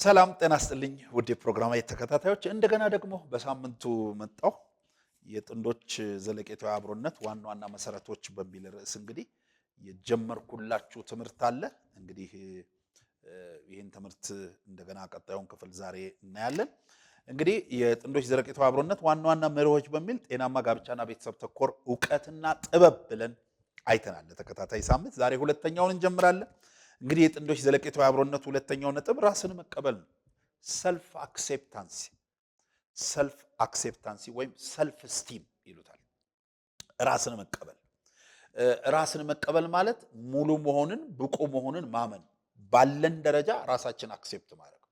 ሰላም ጤና ይስጥልኝ ውድ የፕሮግራማዊ ተከታታዮች እንደገና ደግሞ በሳምንቱ መጣው የጥንዶች ዘለቄታዊ አብሮነት ዋና ዋና መሰረቶች በሚል ርዕስ እንግዲህ የጀመርኩላችሁ ትምህርት አለ። እንግዲህ ይሄን ትምህርት እንደገና ቀጣዩን ክፍል ዛሬ እናያለን። እንግዲህ የጥንዶች ዘለቄታዊ አብሮነት ዋና ዋና መርሆች በሚል ጤናማ ጋብቻና ቤተሰብ ተኮር ዕውቀትና ጥበብ ብለን አይተናል ተከታታይ ሳምንት። ዛሬ ሁለተኛውን እንጀምራለን። እንግዲህ የጥንዶች ዘለቄታዊ አብሮነት ሁለተኛው ነጥብ ራስን መቀበል ነው። ሰልፍ አክሴፕታንሲ ወይም ሰልፍ ስቲም ይሉታል። ራስን መቀበል ማለት ሙሉ መሆንን ብቁ መሆንን ማመን፣ ባለን ደረጃ ራሳችን አክሴፕት ማድረግ፣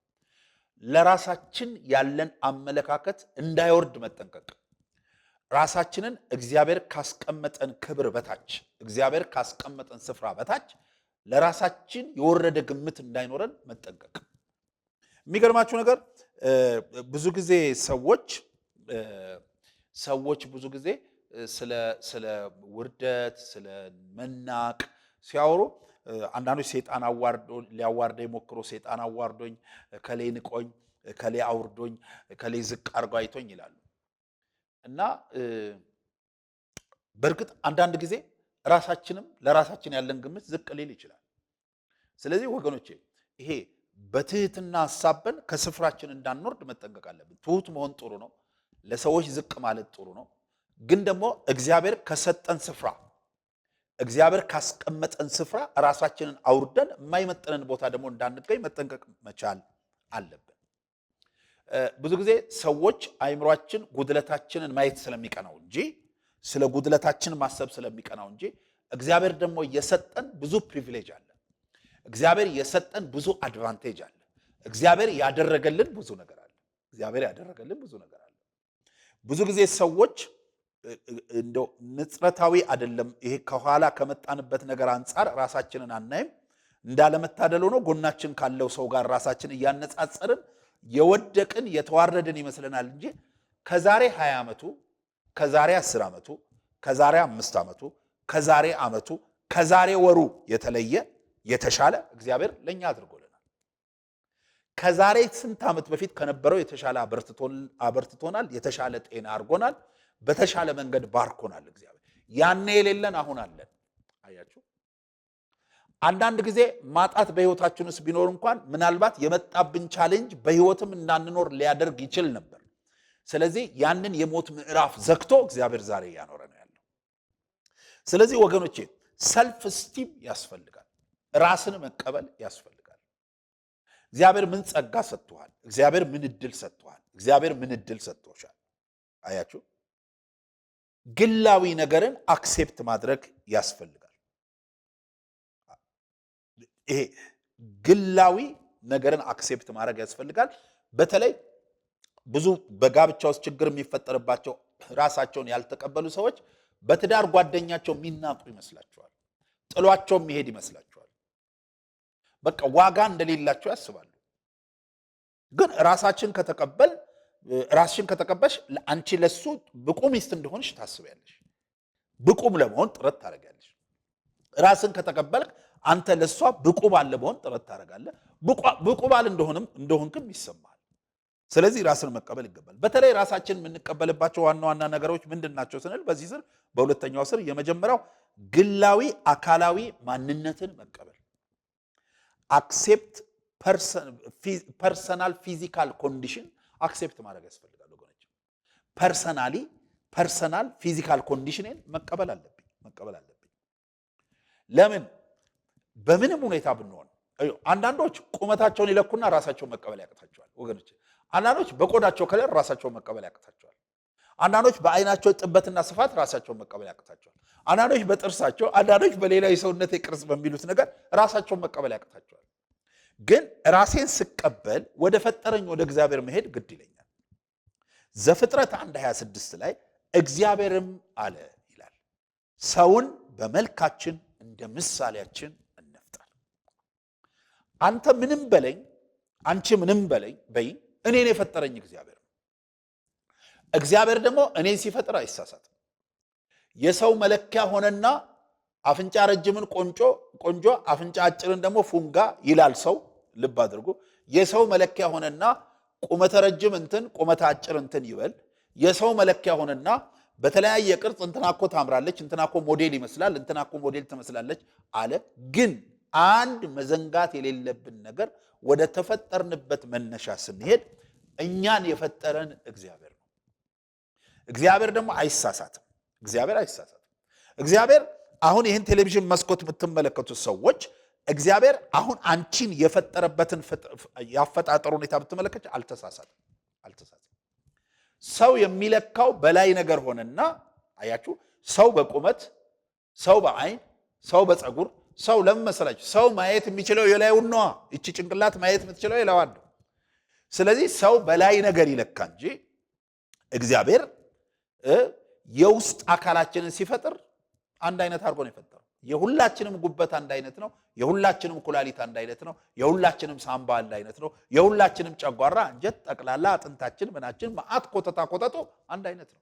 ለራሳችን ያለን አመለካከት እንዳይወርድ መጠንቀቅ፣ ራሳችንን እግዚአብሔር ካስቀመጠን ክብር በታች እግዚአብሔር ካስቀመጠን ስፍራ በታች ለራሳችን የወረደ ግምት እንዳይኖረን መጠንቀቅ። የሚገርማችሁ ነገር ብዙ ጊዜ ሰዎች ብዙ ጊዜ ስለ ውርደት ስለ መናቅ ሲያወሩ አንዳንዶች ሰይጣን ሊያዋርደኝ ሞክሮ ሰይጣን አዋርዶኝ ከሌ ንቆኝ ከሌ አውርዶኝ ከሌ ዝቅ አርጎ አይቶኝ ይላሉ። እና በእርግጥ አንዳንድ ጊዜ ራሳችንም ለራሳችን ያለን ግምት ዝቅ ሊል ይችላል። ስለዚህ ወገኖቼ ይሄ በትህትና ሐሳብን ከስፍራችን እንዳንወርድ መጠንቀቅ አለብን። ትሁት መሆን ጥሩ ነው፣ ለሰዎች ዝቅ ማለት ጥሩ ነው። ግን ደግሞ እግዚአብሔር ከሰጠን ስፍራ እግዚአብሔር ካስቀመጠን ስፍራ ራሳችንን አውርደን የማይመጥነን ቦታ ደግሞ እንዳንገኝ መጠንቀቅ መቻል አለብን። ብዙ ጊዜ ሰዎች አይምሯችን ጉድለታችንን ማየት ስለሚቀናው እንጂ ስለ ጉድለታችን ማሰብ ስለሚቀናው እንጂ እግዚአብሔር ደግሞ የሰጠን ብዙ ፕሪቪሌጅ አለ። እግዚአብሔር የሰጠን ብዙ አድቫንቴጅ አለ። እግዚአብሔር ያደረገልን ብዙ ነገር አለ። ብዙ ጊዜ ሰዎች እንደው ንጽረታዊ አይደለም፣ ይሄ ከኋላ ከመጣንበት ነገር አንጻር ራሳችንን አናይም። እንዳለመታደል ሆኖ ጎናችን ካለው ሰው ጋር ራሳችን እያነጻጸርን የወደቅን የተዋረድን ይመስለናል እንጂ ከዛሬ 20 ዓመቱ ከዛሬ 10 ዓመቱ ከዛሬ 5 ዓመቱ ከዛሬ ዓመቱ ከዛሬ ወሩ የተለየ የተሻለ እግዚአብሔር ለኛ አድርጎልናል። ከዛሬ ስንት ዓመት በፊት ከነበረው የተሻለ አበርትቶናል። የተሻለ ጤና አድርጎናል። በተሻለ መንገድ ባርኮናል። እግዚአብሔር ያኔ የሌለን አሁን አለን። አያችሁ፣ አንዳንድ ጊዜ ማጣት በህይወታችን ውስጥ ቢኖር እንኳን ምናልባት የመጣብን ቻሌንጅ በህይወትም እንዳንኖር ሊያደርግ ይችል ነበር። ስለዚህ ያንን የሞት ምዕራፍ ዘግቶ እግዚአብሔር ዛሬ ያኖረ ነው ያለው። ስለዚህ ወገኖቼ ሰልፍ ስቲም ያስፈልጋል። ራስን መቀበል ያስፈልጋል። እግዚአብሔር ምን ጸጋ ሰጥቷል? እግዚአብሔር ምን እድል ሰጥቷል? እግዚአብሔር ምን እድል ሰጥቶሻል? አያችሁ፣ ግላዊ ነገርን አክሴፕት ማድረግ ያስፈልጋል። ይሄ ግላዊ ነገርን አክሴፕት ማድረግ ያስፈልጋል። በተለይ ብዙ በጋብቻ ውስጥ ችግር የሚፈጠርባቸው ራሳቸውን ያልተቀበሉ ሰዎች በትዳር ጓደኛቸው የሚናቁ ይመስላቸዋል። ጥሏቸው የሚሄድ ይመስላቸዋል። በቃ ዋጋ እንደሌላቸው ያስባሉ። ግን ራስሽን ከተቀበልሽ አንቺ ለሱ ብቁ ሚስት እንደሆንሽ ታስቢያለሽ። ብቁም ለመሆን ጥረት ታደርጋለሽ። ራስን ከተቀበልክ አንተ ለሷ ብቁ ባል ለመሆን ጥረት ታደርጋለህ። ብቁ ባል እንደሆንክም ይሰማል። ስለዚህ ራስን መቀበል ይገባል። በተለይ ራሳችን የምንቀበልባቸው ዋና ዋና ነገሮች ምንድን ናቸው ስንል በዚህ ስር በሁለተኛው ስር የመጀመሪያው ግላዊ አካላዊ ማንነትን መቀበል፣ አክሴፕት ፐርሰናል ፊዚካል ኮንዲሽን አክሴፕት ማድረግ ያስፈልጋል ወገኖች። ፐርሰናል ፊዚካል ኮንዲሽንን መቀበል አለብኝ። ለምን? በምንም ሁኔታ ብንሆን አንዳንዶች ቁመታቸውን ይለኩና ራሳቸውን መቀበል ያቅታቸዋል ወገኖች። አንዳንዶች በቆዳቸው ከለር ራሳቸውን መቀበል ያቅታቸዋል። አንዳንዶች በአይናቸው ጥበትና ስፋት ራሳቸውን መቀበል ያቅታቸዋል። አንዳንዶች በጥርሳቸው፣ አንዳንዶች በሌላ የሰውነት ቅርጽ በሚሉት ነገር ራሳቸውን መቀበል ያቅታቸዋል። ግን ራሴን ስቀበል ወደ ፈጠረኝ ወደ እግዚአብሔር መሄድ ግድ ይለኛል። ዘፍጥረት 1:26 ላይ እግዚአብሔርም አለ ይላል፣ ሰውን በመልካችን እንደ ምሳሌያችን እንፍጠር። አንተ ምንም በለኝ አንቺ ምንም በለኝ በይ፣ እኔን የፈጠረኝ እግዚአብሔር ነው። እግዚአብሔር ደግሞ እኔን ሲፈጥር አይሳሳትም። የሰው መለኪያ ሆነና አፍንጫ ረጅምን ቆንጆ አፍንጫ አጭርን ደግሞ ፉንጋ ይላል ሰው። ልብ አድርጉ። የሰው መለኪያ ሆነና ቁመተ ረጅም እንትን ቁመተ አጭር እንትን ይበል የሰው መለኪያ ሆነና በተለያየ ቅርጽ እንትናኮ ታምራለች እንትናኮ ሞዴል ይመስላል እንትናኮ ሞዴል ትመስላለች አለ። ግን አንድ መዘንጋት የሌለብን ነገር ወደ ተፈጠርንበት መነሻ ስንሄድ እኛን የፈጠረን እግዚአብሔር ነው። እግዚአብሔር ደግሞ አይሳሳትም። እግዚአብሔር አሁን ይህን ቴሌቪዥን መስኮት የምትመለከቱት ሰዎች እግዚአብሔር አሁን አንቺን የፈጠረበትን ያፈጣጠሩ ሁኔታ ብትመለከች አልተሳሳትም። ሰው የሚለካው በላይ ነገር ሆነና አያችሁ፣ ሰው በቁመት፣ ሰው በአይን፣ ሰው በፀጉር፣ ሰው ለምን መሰላችሁ? ሰው ማየት የሚችለው የላዩን ነዋ። እቺ ጭንቅላት ማየት የምትችለው የላዋን ነው። ስለዚህ ሰው በላይ ነገር ይለካ እንጂ እግዚአብሔር የውስጥ አካላችንን ሲፈጥር አንድ አይነት አድርጎ ነው የፈጠረው። የሁላችንም ጉበት አንድ አይነት ነው። የሁላችንም ኩላሊት አንድ አይነት ነው። የሁላችንም ሳምባ አንድ አይነት ነው። የሁላችንም ጨጓራ፣ አንጀት፣ ጠቅላላ አጥንታችን፣ ምናችን ማአት ኮተቱ አንድ አይነት ነው።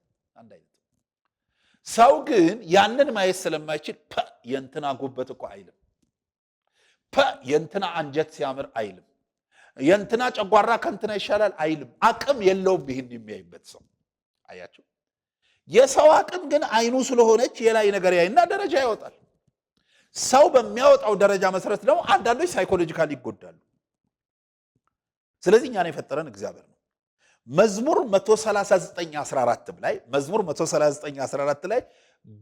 ሰው ግን ያንን ማየት ስለማይችል የእንትና ጉበት እኮ አይልም፣ የእንትና አንጀት ሲያምር አይልም፣ የእንትና ጨጓራ ከእንትና ይሻላል አይልም። አቅም የለውም ይህን የሚያይበት ሰው። አያችሁ፣ የሰው አቅም ግን አይኑ ስለሆነች የላይ ነገር ያይና ደረጃ ያወጣል። ሰው በሚያወጣው ደረጃ መሰረት ደግሞ አንዳንዶች ሳይኮሎጂካሊ ይጎዳሉ። ስለዚህ እኛን የፈጠረን እግዚአብሔር ነው። መዝሙር 139:14 ላይ መዝሙር 139:14 ላይ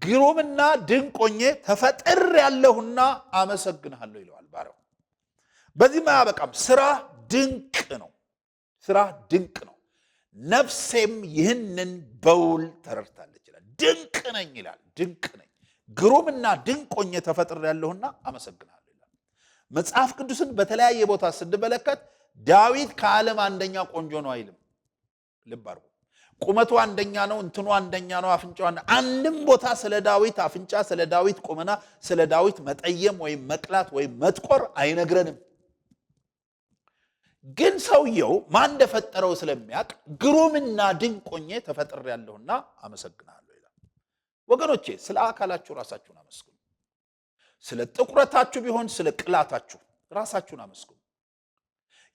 ግሩምና ድንቅ ሆኜ ተፈጥሬአለሁና አመሰግንሃለሁ ይለዋል ባሪያው። በዚህ ማያበቃም፣ ስራ ድንቅ ነው፣ ነፍሴም ይህንን በውል ተረድታለች ይላል። ድንቅ ነኝ ይላል። ድንቅ ነኝ፣ ግሩምና ድንቅ ሆኜ ተፈጥሬአለሁና አመሰግንሃለሁ ይላል። መጽሐፍ ቅዱስን በተለያየ ቦታ ስንመለከት ዳዊት ከዓለም አንደኛ ቆንጆ ነው አይልም። ልብ አድርጉ። ቁመቱ አንደኛ ነው፣ እንትኑ አንደኛ ነው፣ አፍንጫው አንድም ቦታ ስለ ዳዊት አፍንጫ፣ ስለ ዳዊት ቁመና፣ ስለ ዳዊት መጠየም ወይም መቅላት ወይም መጥቆር አይነግረንም። ግን ሰውየው ማን እንደፈጠረው ስለሚያውቅ ግሩምና ድንቅ ሆኜ ተፈጥሬአለሁና አመሰግናለሁ ይላል። ወገኖቼ ስለ አካላችሁ ራሳችሁን አመስግኑ። ስለ ጥቁረታችሁ ቢሆን ስለ ቅላታችሁ ራሳችሁን አመስግኑ።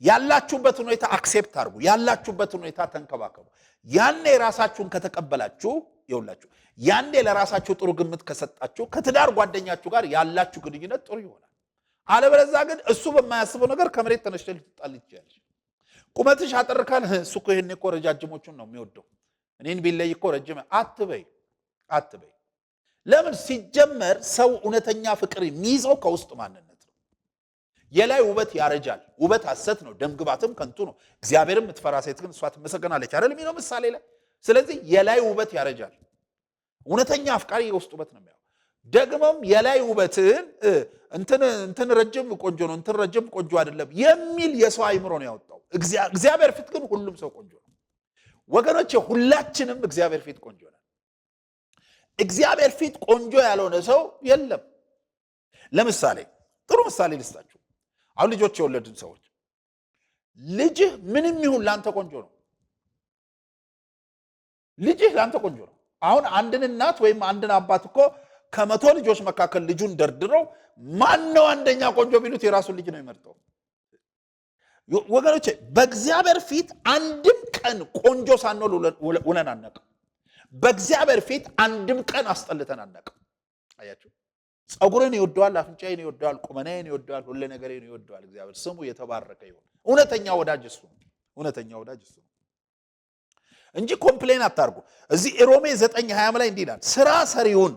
ያላችሁበትን ሁኔታ አክሴፕት አድርጉ። ያላችሁበትን ሁኔታ ተንከባከቡ። ያኔ ራሳችሁን ከተቀበላችሁ ይውላችሁ፣ ያኔ ለራሳችሁ ጥሩ ግምት ከሰጣችሁ ከትዳር ጓደኛችሁ ጋር ያላችሁ ግንኙነት ጥሩ ይሆናል። አለበለዚያ ግን እሱ በማያስበው ነገር ከመሬት ተነስተሽ ልትጣል ይችላልሽ። ቁመትሽ አጠርካል፣ እሱ እኮ ይሄን እኮ ረጃጅሞቹን ነው የሚወደው፣ እኔን ቢለይ እኮ ረጅም አትበይ። ለምን? ሲጀመር ሰው እውነተኛ ፍቅር የሚይዘው ከውስጥ ማንነት ነው። የላይ ውበት ያረጃል፣ ውበት ሐሰት ነው፣ ደምግባትም ከንቱ ነው። እግዚአብሔርም የምትፈራ ሴት ግን እሷ ትመሰገናለች አይደል የሚለው ምሳሌ ላይ። ስለዚህ የላይ ውበት ያረጃል፣ እውነተኛ አፍቃሪ የውስጥ ውበት ነው የሚያው። ደግሞም የላይ ውበትን እንትን ረጅም ቆንጆ ነው፣ እንትን ረጅም ቆንጆ አይደለም የሚል የሰው አይምሮ ነው ያወጣው። እግዚአብሔር ፊት ግን ሁሉም ሰው ቆንጆ ነው። ወገኖቼ ሁላችንም እግዚአብሔር ፊት ቆንጆ ነን። እግዚአብሔር ፊት ቆንጆ ያልሆነ ሰው የለም። ለምሳሌ ጥሩ ምሳሌ ልስጣችሁ። አሁን ልጆች የወለድን ሰዎች ልጅህ ምንም ይሁን ላንተ ቆንጆ ነው። ልጅህ ላንተ ቆንጆ ነው። አሁን አንድን እናት ወይም አንድን አባት እኮ ከመቶ ልጆች መካከል ልጁን ደርድረው ማን ነው አንደኛ ቆንጆ ቢሉት የራሱን ልጅ ነው የሚመርጠው። ወገኖቼ በእግዚአብሔር ፊት አንድም ቀን ቆንጆ ሳንሆን ውለን አናውቅም። በእግዚአብሔር ፊት አንድም ቀን አስጠልተን አናውቅም። አያችሁ፣ ፀጉርን ይወደዋል፣ አፍንጫዬን ይወደዋል፣ ቁመናዬን ይወደዋል፣ ሁሉ ነገሬን ይወደዋል። እግዚአብሔር ስሙ የተባረከ ይሁን። እውነተኛ ወዳጅ እሱ ነው። እንጂ ኮምፕሌን አታርጉ። እዚህ ሮሜ 9:20 ላይ እንዲህ ይላል፣ ስራ ሰሪውን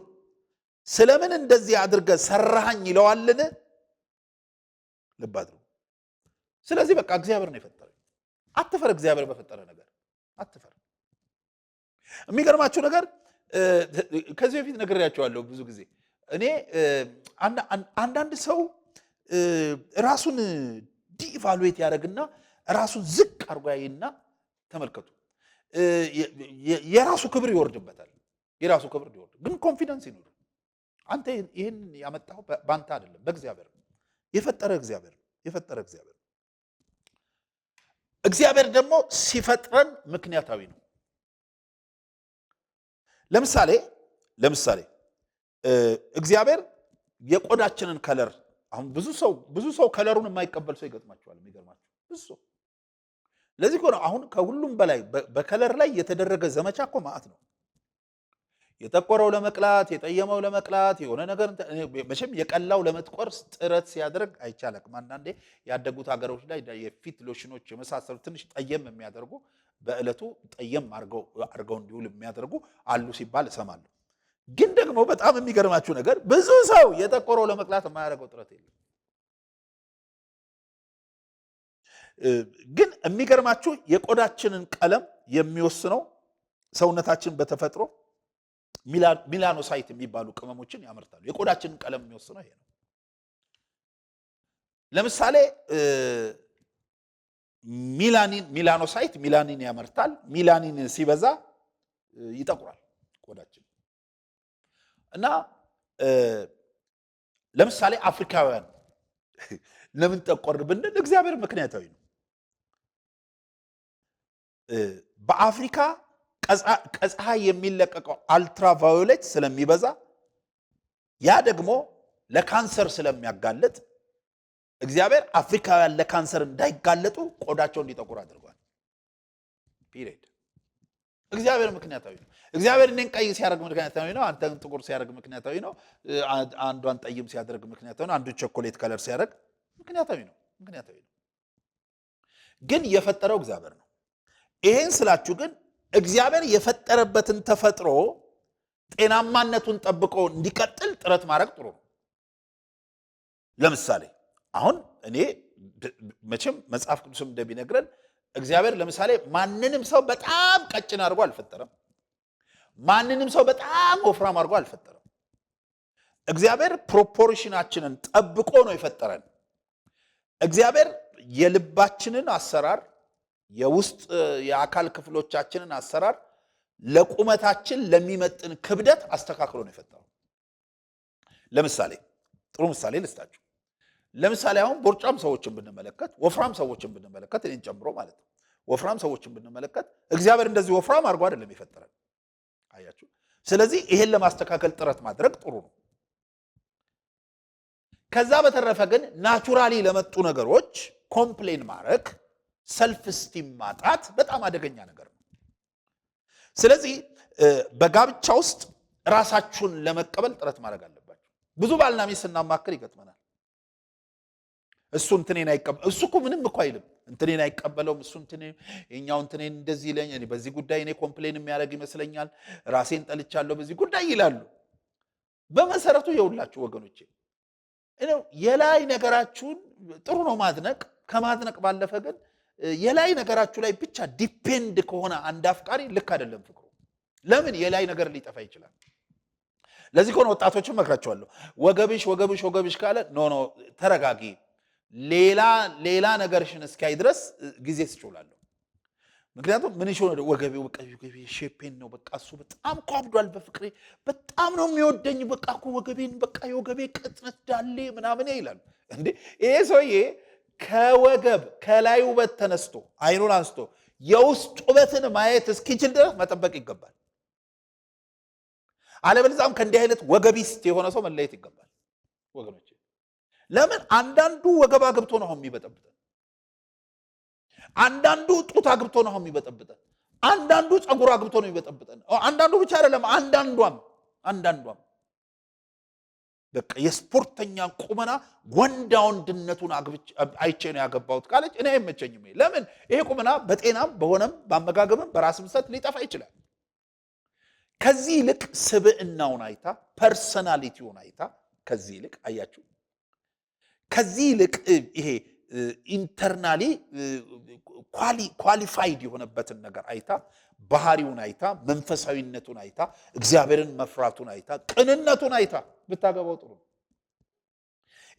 ስለምን እንደዚህ አድርገህ ሰራኸኝ ይለዋልን? ልብ አድርጉ። ስለዚህ በቃ እግዚአብሔር ነው የፈጠረው። አትፈር፣ እግዚአብሔር በፈጠረ ነገር አትፈር። የሚገርማችሁ ነገር ከዚህ በፊት ነግሬያቸዋለሁ ብዙ ጊዜ። እኔ አንዳንድ ሰው ራሱን ዲቫሉዌት ያደርግና ራሱን ዝቅ አድርጎ ያይና፣ ተመልከቱ፣ የራሱ ክብር ይወርድበታል። ግን ኮንፊደንስ ይኖር። አንተ ይህን ያመጣው በአንተ አይደለም፣ በእግዚአብሔር ነው። የፈጠረ እግዚአብሔር። እግዚአብሔር ደግሞ ሲፈጥረን ምክንያታዊ ነው። ለምሳሌ እግዚአብሔር የቆዳችንን ከለር፣ አሁን ብዙ ሰው ከለሩን የማይቀበል ሰው ይገጥማቸዋል። የሚገርማቸው ብዙ ሰው። ለዚህ እኮ ነው አሁን ከሁሉም በላይ በከለር ላይ የተደረገ ዘመቻ እኮ ማለት ነው። የጠቆረው ለመቅላት፣ የጠየመው ለመቅላት የሆነ ነገር መቼም የቀላው ለመጥቆር ጥረት ሲያደርግ አይቻልም። አንዳንዴ ያደጉት ሀገሮች ላይ የፊት ሎሽኖች የመሳሰሉ ትንሽ ጠየም የሚያደርጉ በእለቱ ጠየም አድርገው እንዲውል የሚያደርጉ አሉ ሲባል እሰማለሁ። ግን ደግሞ በጣም የሚገርማችሁ ነገር ብዙ ሰው የጠቆረው ለመቅላት የማያደርገው ጥረት የለም። ግን የሚገርማችሁ የቆዳችንን ቀለም የሚወስነው ሰውነታችን በተፈጥሮ ሚላኖሳይት የሚባሉ ቅመሞችን ያመርታሉ። የቆዳችንን ቀለም የሚወስነው ይሄ ነው። ለምሳሌ ሚላኖሳይት ሚላኒን ያመርታል። ሚላኒን ሲበዛ ይጠቁራል ቆዳችን እና ለምሳሌ አፍሪካውያን ለምን ጠቆር ብንል እግዚአብሔር ምክንያታዊ ነው። በአፍሪካ ከፀሐይ የሚለቀቀው አልትራቫዮሌት ስለሚበዛ ያ ደግሞ ለካንሰር ስለሚያጋልጥ እግዚአብሔር አፍሪካውያን ለካንሰር እንዳይጋለጡ ቆዳቸው እንዲጠቁር አድርጓል። ፒሪየድ። እግዚአብሔር ምክንያታዊ ነው። እግዚአብሔር እኔን ቀይ ሲያደርግ ምክንያታዊ ነው። አንተን ጥቁር ሲያደርግ ምክንያታዊ ነው። አንዷን ጠይም ሲያደርግ ምክንያታዊ ነው። አንዱ ቸኮሌት ከለር ሲያደርግ ምክንያታዊ ነው። ግን የፈጠረው እግዚአብሔር ነው። ይሄን ስላችሁ ግን እግዚአብሔር የፈጠረበትን ተፈጥሮ ጤናማነቱን ጠብቆ እንዲቀጥል ጥረት ማድረግ ጥሩ ነው። ለምሳሌ አሁን እኔ መቼም መጽሐፍ ቅዱስም እንደሚነግረን እግዚአብሔር ለምሳሌ ማንንም ሰው በጣም ቀጭን አድርጎ አልፈጠረም። ማንንም ሰው በጣም ወፍራም አድርጎ አልፈጠረም። እግዚአብሔር ፕሮፖርሽናችንን ጠብቆ ነው የፈጠረን። እግዚአብሔር የልባችንን አሰራር የውስጥ የአካል ክፍሎቻችንን አሰራር ለቁመታችን ለሚመጥን ክብደት አስተካክሎ ነው የፈጠረው። ለምሳሌ ጥሩ ምሳሌ ልስጣችሁ። ለምሳሌ አሁን ቦርጫም ሰዎችን ብንመለከት፣ ወፍራም ሰዎችን ብንመለከት፣ እኔን ጨምሮ ማለት ነው። ወፍራም ሰዎችን ብንመለከት እግዚአብሔር እንደዚህ ወፍራም አድርጎ አይደለም የፈጠረን። አያችሁ። ስለዚህ ይሄን ለማስተካከል ጥረት ማድረግ ጥሩ ነው። ከዛ በተረፈ ግን ናቹራሊ ለመጡ ነገሮች ኮምፕሌን ማድረግ፣ ሰልፍ ስቲም ማጣት በጣም አደገኛ ነገር ነው። ስለዚህ በጋብቻ ውስጥ ራሳችሁን ለመቀበል ጥረት ማድረግ አለባችሁ። ብዙ ባልና ሚስት ስናማክር ይገጥመናል። እሱ እንትኔን አይቀበል፣ እሱ እኮ ምንም እኮ አይልም፣ እንትኔን አይቀበለውም፣ እሱ የኛው እንትኔን እንደዚህ ይለኝ፣ እኔ በዚህ ጉዳይ እኔ ኮምፕሌን የሚያደርግ ይመስለኛል፣ ራሴን ጠልቻለሁ በዚህ ጉዳይ ይላሉ። በመሰረቱ የሁላችሁ ወገኖቼ የላይ ነገራችሁን ጥሩ ነው ማድነቅ። ከማድነቅ ባለፈ ግን የላይ ነገራችሁ ላይ ብቻ ዲፔንድ ከሆነ አንድ አፍቃሪ ልክ አይደለም ፍቅሩ። ለምን የላይ ነገር ሊጠፋ ይችላል። ለዚህ ከሆነ ወጣቶችን መክራቸዋለሁ። ወገብሽ ካለ ኖ ተረጋጊ፣ ሌላ ነገርሽን እስኪያይ ድረስ ጊዜ ስጭውላለሁ። ምክንያቱም ምን ይሆነ ወገቤው በቃ ሼፔን ነው በቃ እሱ በጣም እኮ አብዷል በፍቅሬ በጣም ነው የሚወደኝ በቃ እኮ ወገቤን በቃ የወገቤ ቅጥነት ዳሌ ምናምን ይላል። እንዴ ይሄ ሰውዬ ከወገብ ከላይ ውበት ተነስቶ አይኑን አንስቶ የውስጥ ውበትን ማየት እስኪችል ድረስ መጠበቅ ይገባል። አለበለዚያም ከእንዲህ አይነት ወገቢስት የሆነ ሰው መለየት ይገባል ወገኖች። ለምን አንዳንዱ ወገብ አግብቶ ነው የሚበጠብጠን፣ አንዳንዱ ጡት አግብቶ ነው የሚበጠብጠን፣ አንዳንዱ ጸጉር አግብቶ ነው የሚበጠብጠን። አንዳንዱ ብቻ አይደለም አንዳንዷም በቃ የስፖርተኛ ቁመና ወንዳ ወንድነቱን አይቼ ነው ያገባሁት ካለች እኔ አይመቸኝም። ለምን ይሄ ቁመና በጤናም በሆነም በአመጋገብም በራስም ሰት ሊጠፋ ይችላል። ከዚህ ይልቅ ስብዕናውን አይታ ፐርሰናሊቲውን አይታ ከዚህ ይልቅ አያችሁ፣ ከዚህ ይልቅ ይሄ ኢንተርናሊ ኳሊፋይድ የሆነበትን ነገር አይታ ባህሪውን አይታ መንፈሳዊነቱን አይታ እግዚአብሔርን መፍራቱን አይታ ቅንነቱን አይታ ብታገባው ጥሩ።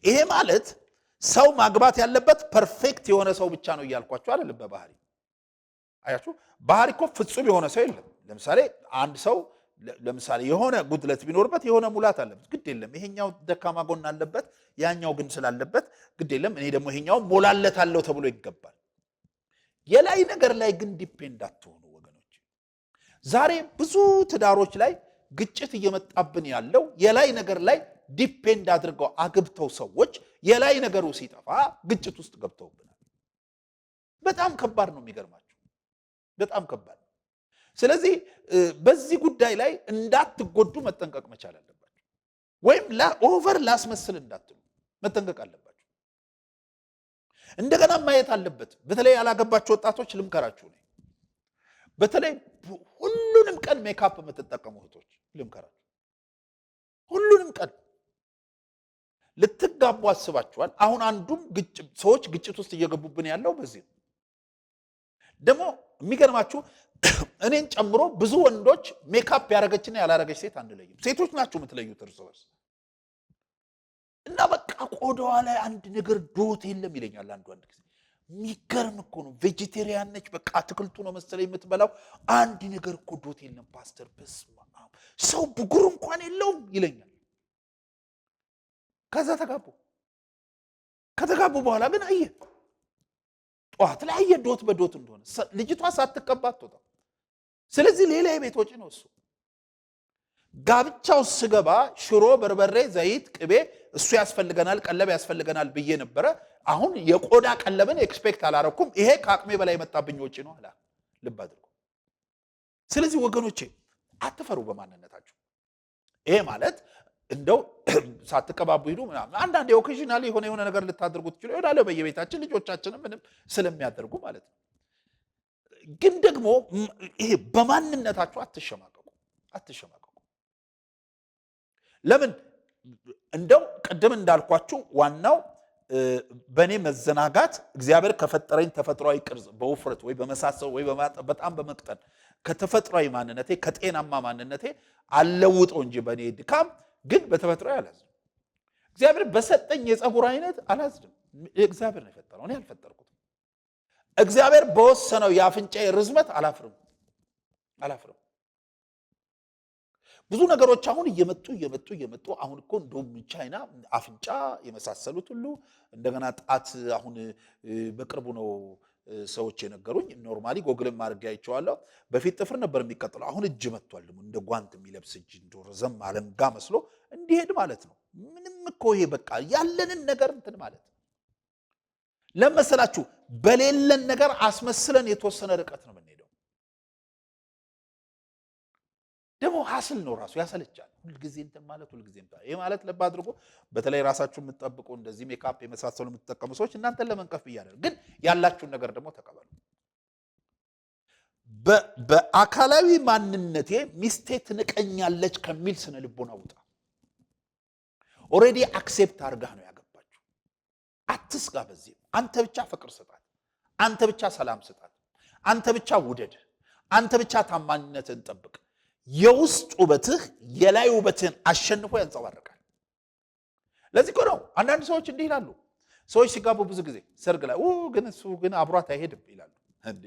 ይሄ ማለት ሰው ማግባት ያለበት ፐርፌክት የሆነ ሰው ብቻ ነው እያልኳችሁ አይደለም። በባህሪ አያችሁ፣ ባህሪ እኮ ፍጹም የሆነ ሰው የለም። ለምሳሌ አንድ ሰው ለምሳሌ የሆነ ጉድለት ቢኖርበት የሆነ ሙላት አለበት፣ ግድ የለም ይሄኛው ደካማ ጎን አለበት ያኛው ግን ስላለበት ግድ የለም እኔ ደግሞ ይሄኛው ሞላለታለሁ ተብሎ ይገባል። የላይ ነገር ላይ ግን ዲፔንድ አትሆኑ ወገኖች። ዛሬ ብዙ ትዳሮች ላይ ግጭት እየመጣብን ያለው የላይ ነገር ላይ ዲፔንድ አድርገው አግብተው ሰዎች የላይ ነገሩ ሲጠፋ ግጭት ውስጥ ገብተውብናል። በጣም ከባድ ነው የሚገርማችሁ በጣም ከባድ ነው ስለዚህ በዚህ ጉዳይ ላይ እንዳትጎዱ መጠንቀቅ መቻል አለባችሁ ወይም ኦቨር ላስመስል እንዳትሉ መጠንቀቅ አለባችሁ እንደገና ማየት አለበት በተለይ ያላገባችሁ ወጣቶች ልምከራችሁ ነው በተለይ ሁሉንም ቀን ሜካፕ የምትጠቀሙ እህቶች ልምከራችሁ ሁሉንም ቀን ልትጋቡ አስባችኋል አሁን አንዱም ሰዎች ግጭት ውስጥ እየገቡብን ያለው በዚህ ነው ደግሞ የሚገርማችሁ እኔን ጨምሮ ብዙ ወንዶች ሜካፕ ያረጋችና ያላረጋች ሴት አንለይም ሴቶች ናቸው የምትለዩት እርስ በርስ እና በቃ ቆዳዋ ላይ አንድ ነገር ዶት የለም ይለኛል አንዱ አንድ ጊዜ የሚገርም እኮ ነው ቬጂቴሪያን ነች በቃ አትክልቱ ነው መሰለኝ የምትበላው አንድ ነገር እኮ ዶት የለም ፓስተር በስመ አብ ሰው ብጉር እንኳን የለውም ይለኛል ከዛ ከተጋቡ በኋላ ግን አየ ጧት ላይ አየ ዶት በዶት እንደሆነ ልጅቷ ሳትቀባት ተወጣ ስለዚህ ሌላ የቤት ወጪ ነው እሱ ጋብቻው ስገባ ሽሮ በርበሬ ዘይት ቅቤ እሱ ያስፈልገናል ቀለብ ያስፈልገናል ብዬ ነበር አሁን የቆዳ ቀለብን ኤክስፔክት አላረኩም ይሄ ከአቅሜ በላይ መጣብኝ ወጪ ነው አላ ልብ አድርጉ ስለዚህ ወገኖቼ አትፈሩ በማንነታችሁ ይሄ ማለት እንደው ሳትቀባቡ ሄዱ አንዳንዴ ኦኬዥናሊ የሆነ ነገር ልታደርጉት ይችላል ይወዳለ በየቤታችን ልጆቻችንም ምንም ስለሚያደርጉ ማለት ነው ግን ደግሞ ይሄ በማንነታችሁ አትሸማቀቁ ለምን እንደው ቀደም እንዳልኳችሁ ዋናው በኔ መዘናጋት እግዚአብሔር ከፈጠረኝ ተፈጥሯዊ ቅርጽ በውፍረት ወይ በመሳሰው ወይ በጣም በመቅጠን ከተፈጥሯዊ ማንነቴ ከጤናማ ማንነቴ አለውጦ እንጂ በኔ ድካም ግን በተፈጥሯዊ አላዝም እግዚአብሔር በሰጠኝ የፀጉር አይነት አላዝም እግዚአብሔር ነው የፈጠረው እኔ አልፈጠርኩት እግዚአብሔር በወሰነው ያፍንጫዬ ርዝመት አላፍርም ብዙ ነገሮች አሁን እየመጡ አሁን እኮ እንደውም ቻይና አፍንጫ የመሳሰሉት ሁሉ እንደገና ጣት አሁን በቅርቡ ነው ሰዎች የነገሩኝ ኖርማሊ ጎግል ማድረግ ያይቸዋለሁ በፊት ጥፍር ነበር የሚቀጥለው አሁን እጅ መጥቷል እንደ ጓንት የሚለብስ እጅ እንደረዘም አለንጋ መስሎ እንዲሄድ ማለት ነው ምንም እኮ ይሄ በቃ ያለንን ነገር እንትን ማለት ለመሰላችሁ በሌለን ነገር አስመስለን የተወሰነ ርቀት ነው የምንሄደው ደግሞ ሐስል ነው ራሱ ያሰለቻል ሁሉ ጊዜ እንትን ማለት ሁሉ ጊዜ እንትን ይሄ ማለት ለባ አድርጎ በተለይ ራሳችሁ የምትጠብቁ እንደዚህ ሜካፕ የመሳሰሉ የምትጠቀሙ ሰዎች እናንተን ለመንቀፍ ይያደር ግን ያላችሁን ነገር ደግሞ ተቀበሉ በአካላዊ ማንነቴ ሚስቴ ትንቀኛለች ከሚል ስነ ልቦና ውጣ ኦሬዲ አክሴፕት አርጋህ ነው ያገባችሁ አትስጋ በዚህ አንተ ብቻ ፍቅር ስጣት አንተ ብቻ ሰላም ስጣት አንተ ብቻ ውደድ አንተ ብቻ ታማኝነትን ጠብቅ የውስጥ ውበትህ የላይ ውበትህን አሸንፎ ያንጸባርቃል ለዚህ እኮ ነው አንዳንድ ሰዎች እንዲህ ይላሉ ሰዎች ሲጋቡ ብዙ ጊዜ ሰርግ ላይ ግን እሱ ግን አብሯት አይሄድም ይላሉ እንዴ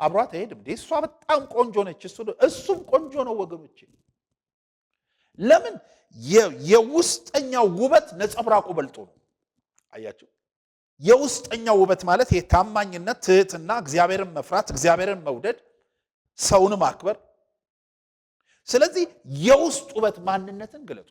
አብሯት አይሄድም እሷ በጣም ቆንጆ ነች እሱም ቆንጆ ነው ወገኖቼ ለምን የውስጠኛው ውበት ነጸብራቁ በልጦ ነው አያችሁ የውስጠኛው ውበት ማለት የታማኝነት ትህትና እግዚአብሔርን መፍራት እግዚአብሔርን መውደድ ሰውን ማክበር ስለዚህ የውስጥ ውበት ማንነትን ገለጡ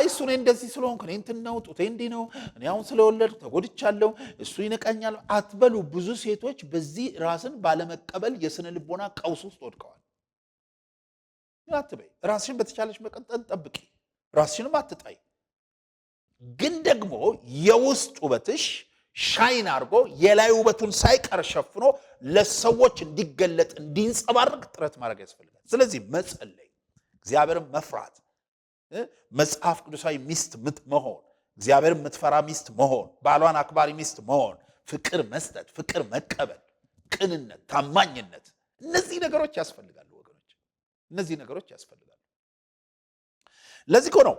እሱ እኔ እንደዚህ ስለሆንኩ እኔ እንትን ነው ጡቴ እንዲህ ነው እኔ አሁን ስለወለድኩ ተጎድቻለሁ እሱ ይነቀኛል አትበሉ ብዙ ሴቶች በዚህ ራስን ባለመቀበል የስነ ልቦና ቀውስ ውስጥ ወድቀዋል አትበይ ራስሽን በተቻለሽ መቀጠል ጠብቂ ራስሽንም አትጣይ ግን ደግሞ የውስጥ ውበትሽ ሻይን አርጎ የላይ ውበቱን ሳይቀር ሸፍኖ ለሰዎች እንዲገለጥ እንዲንጸባረቅ ጥረት ማድረግ ያስፈልጋል ስለዚህ መጸለይ እግዚአብሔርን መፍራት መጽሐፍ ቅዱሳዊ ሚስት መሆን እግዚአብሔርን የምትፈራ ሚስት መሆን ባሏን አክባሪ ሚስት መሆን ፍቅር መስጠት ፍቅር መቀበል ቅንነት ታማኝነት እነዚህ ነገሮች ያስፈልጋሉ ወገኖች እነዚህ ነገሮች ያስፈልጋሉ ለዚህ ነው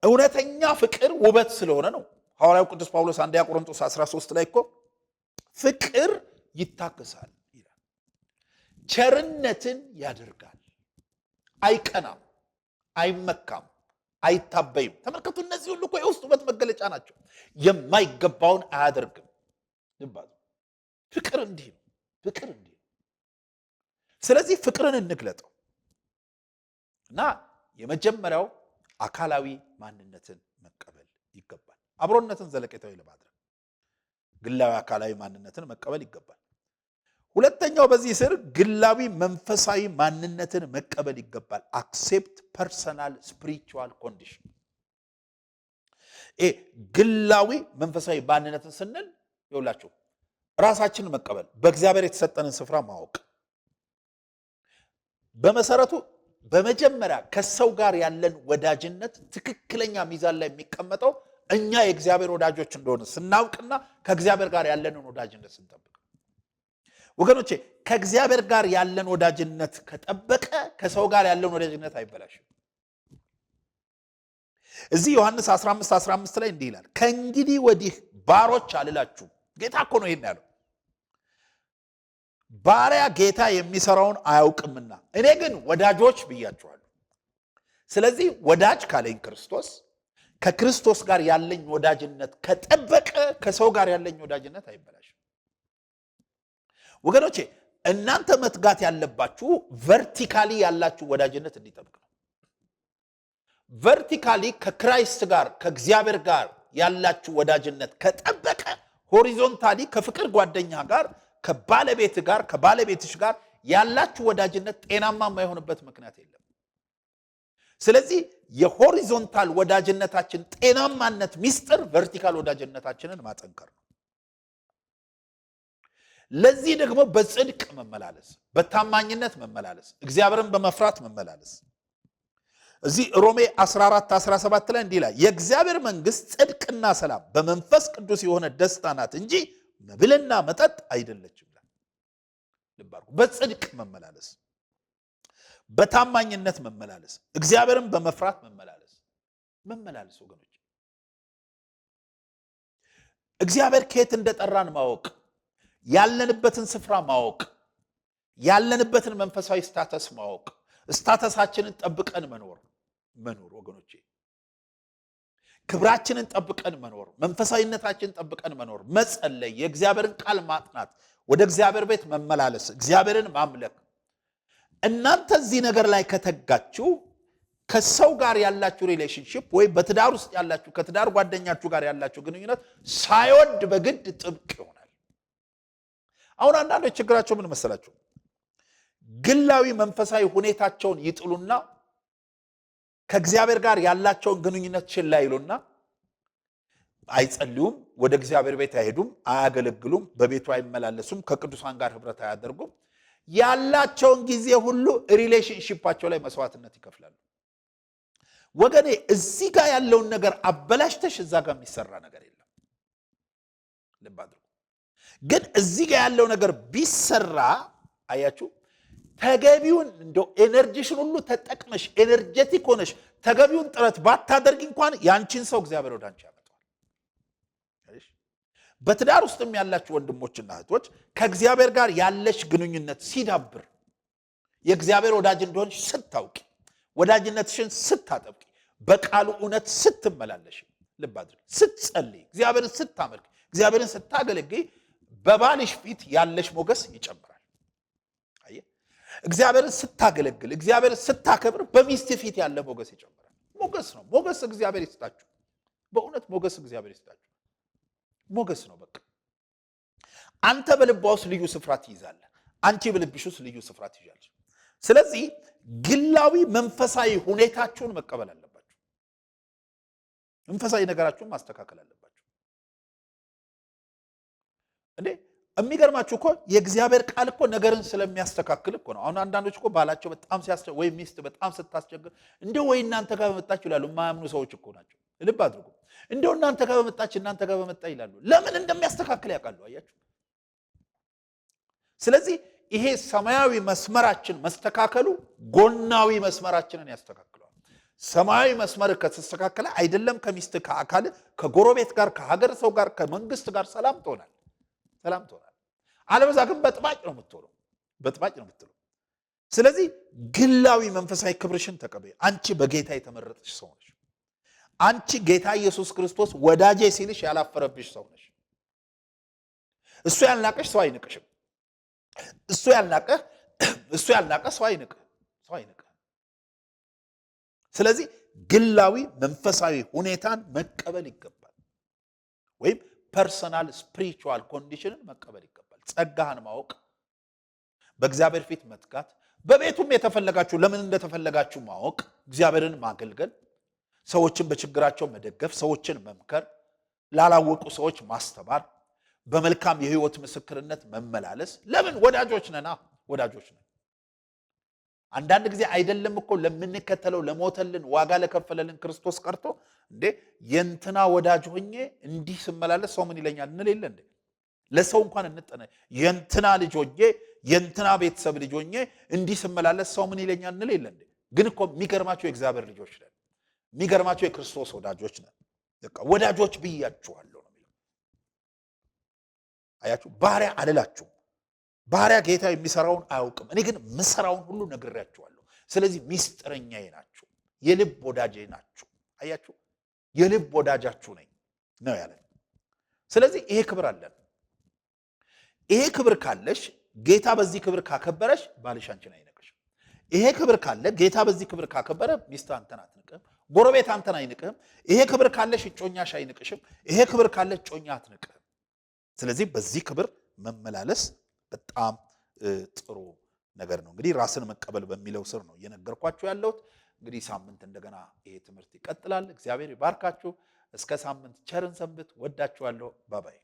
እውነተኛ ፍቅር ውበት ስለሆነ ነው ሐዋርያው ቅዱስ ጳውሎስ አንደኛ ቆሮንቶስ 13 ላይ እኮ ፍቅር ይታገሳል ይላል ቸርነትን ያደርጋል አይቀናም አይመካም አይታበይም ተመልከቱ እነዚህ ሁሉ እኮ የውስጥ ውበት መገለጫ ናቸው የማይገባውን አያደርግም ይባል ፍቅር እንዲህ ነው ስለዚህ ፍቅርን እንግለጠው እና የመጀመሪያው አካላዊ ማንነትን መቀበል ይገባል አብሮነትን ዘለቄታዊ ለማድረግ ግላዊ አካላዊ ማንነትን መቀበል ይገባል። ሁለተኛው በዚህ ስር ግላዊ መንፈሳዊ ማንነትን መቀበል ይገባል። አክሴፕት ፐርሰናል ስፒሪቹዋል ኮንዲሽን። ግላዊ መንፈሳዊ ማንነትን ስንል ይውላችሁ ራሳችንን መቀበል፣ በእግዚአብሔር የተሰጠንን ስፍራ ማወቅ። በመሰረቱ በመጀመሪያ ከሰው ጋር ያለን ወዳጅነት ትክክለኛ ሚዛን ላይ የሚቀመጠው እኛ የእግዚአብሔር ወዳጆች እንደሆነ ስናውቅና ከእግዚአብሔር ጋር ያለንን ወዳጅነት ስንጠብቅ። ወገኖቼ ከእግዚአብሔር ጋር ያለን ወዳጅነት ከጠበቀ ከሰው ጋር ያለን ወዳጅነት አይበላሽም። እዚህ ዮሐንስ 15:15 ላይ እንዲህ ይላል፣ ከእንግዲህ ወዲህ ባሮች አልላችሁም። ጌታ እኮ ነው ይሄን ያለው። ባሪያ ጌታ የሚሰራውን አያውቅምና እኔ ግን ወዳጆች ብያችኋለሁ። ስለዚህ ወዳጅ ካለኝ ክርስቶስ፣ ከክርስቶስ ጋር ያለኝ ወዳጅነት ከጠበቀ ከሰው ጋር ያለኝ ወዳጅነት አይበላሽም። ወገኖቼ እናንተ መትጋት ያለባችሁ ቨርቲካሊ ያላችሁ ወዳጅነት እንዲጠብቅ ነው። ቨርቲካሊ ከክራይስት ጋር ከእግዚአብሔር ጋር ያላችሁ ወዳጅነት ከጠበቀ ሆሪዞንታሊ ከፍቅር ጓደኛ ጋር ከባለቤት ጋር ከባለቤትሽ ጋር ያላችሁ ወዳጅነት ጤናማ የማይሆንበት ምክንያት የለም። ስለዚህ የሆሪዞንታል ወዳጅነታችን ጤናማነት ሚስጥር ቨርቲካል ወዳጅነታችንን ማጠንከር ነው። ለዚህ ደግሞ በጽድቅ መመላለስ፣ በታማኝነት መመላለስ፣ እግዚአብሔርን በመፍራት መመላለስ። እዚህ ሮሜ 14:17 ላይ እንዲህ ይላል፣ የእግዚአብሔር መንግስት ጽድቅና ሰላም በመንፈስ ቅዱስ የሆነ ደስታ ናት እንጂ መብልና መጠጥ አይደለችም። በጽድቅ መመላለስ፣ በታማኝነት መመላለስ፣ እግዚአብሔርን በመፍራት መመላለስ ወገኖች። እግዚአብሔር ከየት እንደጠራን ማወቅ፣ ያለንበትን ስፍራ ማወቅ፣ ያለንበትን መንፈሳዊ ስታተስ ማወቅ፣ ስታተሳችንን ጠብቀን መኖር ወገኖቼ፣ ክብራችንን ጠብቀን መኖር፣ መንፈሳዊነታችንን ጠብቀን መኖር፣ መጸለይ፣ የእግዚአብሔርን ቃል ማጥናት፣ ወደ እግዚአብሔር ቤት መመላለስ፣ እግዚአብሔርን ማምለክ። እናንተ እዚህ ነገር ላይ ከተጋችሁ ከሰው ጋር ያላችሁ ሪሌሽንሺፕ ወይ በትዳር ውስጥ ያላችሁ ከትዳር ጓደኛችሁ ጋር ያላችሁ ግንኙነት ሳይወድ በግድ ጥብቅ ይሆናል። አሁን አንዳንዶች ችግራቸው ምን መሰላችሁ? ግላዊ መንፈሳዊ ሁኔታቸውን ይጥሉና ከእግዚአብሔር ጋር ያላቸውን ግንኙነት ችላ ይሉና አይጸልዩም፣ ወደ እግዚአብሔር ቤት አይሄዱም፣ አያገለግሉም፣ በቤቱ አይመላለሱም፣ ከቅዱሳን ጋር ህብረት አያደርጉም። ያላቸውን ጊዜ ሁሉ ሪሌሽንሺፓቸው ላይ መስዋዕትነት ይከፍላሉ። ወገኔ እዚህ ጋር ያለውን ነገር አበላሽተሽ እዛ ጋር የሚሰራ ነገር የለም። ልብ አድርጉ። ግን እዚህ ጋር ያለው ነገር ቢሰራ አያችሁ፣ ተገቢውን እንደው ኤነርጂሽን ሁሉ ተጠቅመሽ ኤነርጄቲክ ሆነሽ ተገቢውን ጥረት ባታደርግ እንኳን ያንቺን ሰው እግዚአብሔር ወደ አንቺ ያመጣዋል። በትዳር ውስጥም ያላችሁ ወንድሞችና እህቶች ከእግዚአብሔር ጋር ያለሽ ግንኙነት ሲዳብር፣ የእግዚአብሔር ወዳጅ እንደሆንሽ ስታውቂ፣ ወዳጅነትሽን ስታጠብቂ፣ በቃሉ እውነት ስትመላለሽ፣ ልብ አድርጊ፣ ስትጸልይ፣ እግዚአብሔርን ስታመልክ፣ እግዚአብሔርን ስታገለግይ በባልሽ ፊት ያለሽ ሞገስ ይጨምራል። እግዚአብሔርን ስታገለግል፣ እግዚአብሔርን ስታከብር በሚስት ፊት ያለ ሞገስ ይጨምራል። ሞገስ ነው። ሞገስ እግዚአብሔር ይስጣችሁ። በእውነት ሞገስ እግዚአብሔር ይስጣችሁ። ሞገስ ነው። በቃ አንተ በልቧ ውስጥ ልዩ ስፍራ ትይዛለህ፣ አንቺ በልብሽ ውስጥ ልዩ ስፍራ ትይዛለሽ። ስለዚህ ግላዊ መንፈሳዊ ሁኔታችሁን መቀበል አለባችሁ። መንፈሳዊ ነገራችሁን ማስተካከል አለባችሁ። እንዴ የሚገርማችሁ እኮ የእግዚአብሔር ቃል እኮ ነገርን ስለሚያስተካክል እኮ ነው። አሁን አንዳንዶች እኮ ባላቸው በጣም ወይ ሚስት በጣም ስታስቸግር እንደው ወይ እናንተ ጋር በመጣች ይላሉ። የማያምኑ ሰዎች እኮ ናቸው። ልብ አድርጉ። እንደው እናንተ ጋር በመጣች እናንተ ጋር በመጣ ይላሉ። ለምን እንደሚያስተካክል ያውቃሉ። አያችሁ። ስለዚህ ይሄ ሰማያዊ መስመራችን መስተካከሉ ጎናዊ መስመራችንን ያስተካክለዋል። ሰማያዊ መስመር ከተስተካከለ አይደለም ከሚስት ከአካል ከጎረቤት ጋር ከሀገር ሰው ጋር ከመንግስት ጋር ሰላም ትሆናል። አለበዛ ግን በጥባጭ ነው የምትሆነው፣ በጥባጭ ነው የምትለው። ስለዚህ ግላዊ መንፈሳዊ ክብርሽን ተቀበይ። አንቺ በጌታ የተመረጥሽ ሰው ነሽ። አንቺ ጌታ ኢየሱስ ክርስቶስ ወዳጄ ሲልሽ ያላፈረብሽ ሰው ነሽ። እሱ ያልናቀሽ ሰው አይንቅሽም። እሱ ያልናቀ ሰው አይንቅህ። ስለዚህ ግላዊ መንፈሳዊ ሁኔታን መቀበል ይገባል። ወይም ፐርሰናል ስፒሪቹዋል ኮንዲሽንን መቀበል ይገባል። ጸጋህን ማወቅ፣ በእግዚአብሔር ፊት መትጋት፣ በቤቱም የተፈለጋችሁ ለምን እንደተፈለጋችሁ ማወቅ፣ እግዚአብሔርን ማገልገል፣ ሰዎችን በችግራቸው መደገፍ፣ ሰዎችን መምከር፣ ላላወቁ ሰዎች ማስተማር፣ በመልካም የህይወት ምስክርነት መመላለስ። ለምን ወዳጆች ነና፣ ወዳጆች ነን። አንዳንድ ጊዜ አይደለም እኮ ለምንከተለው ለሞተልን ዋጋ ለከፈለልን ክርስቶስ ቀርቶ እንዴ የንትና ወዳጅ ሆኜ እንዲህ ስመላለስ ሰው ምን ይለኛል እንል የለ እንዴ? ለሰው እንኳን እንጠነ የንትና ልጅ ሆኜ የንትና ቤተሰብ ልጅ ሆኜ እንዲህ ስመላለስ ሰው ምን ይለኛል እንል የለ እንዴ? ግን እኮ የሚገርማቸው የእግዚአብሔር ልጆች ነን፣ የሚገርማቸው የክርስቶስ ወዳጆች ነን። በቃ ወዳጆች ብያችኋለሁ ነው የሚለው። አያችሁ፣ ባሪያ አልላችሁም። ባሪያ ጌታ የሚሰራውን አያውቅም፣ እኔ ግን ምሰራውን ሁሉ ነግሬያችኋለሁ። ስለዚህ ሚስጥረኛዬ ናችሁ፣ የልብ ወዳጄ ናችሁ። አያችሁ፣ የልብ ወዳጃችሁ ነኝ ነው ያለን። ስለዚህ ይሄ ክብር አለን። ይሄ ክብር ካለሽ ጌታ በዚህ ክብር ካከበረሽ ባልሽ አንቺን አይንቅሽም። ይሄ ክብር ካለ ጌታ በዚህ ክብር ካከበረ ሚስት አንተን አትንቅህም፣ ጎረቤት አንተን አይንቅህም። ይሄ ክብር ካለሽ እጮኛሽ አይንቅሽም። ይሄ ክብር ካለ እጮኛ አትንቅህም። ስለዚህ በዚህ ክብር መመላለስ በጣም ጥሩ ነገር ነው። እንግዲህ ራስን መቀበል በሚለው ስር ነው እየነገርኳችሁ ያለሁት። እንግዲህ ሳምንት እንደገና ይሄ ትምህርት ይቀጥላል። እግዚአብሔር ይባርካችሁ። እስከ ሳምንት ቸርን ሰንብት። ወዳችኋለሁ። ባባይ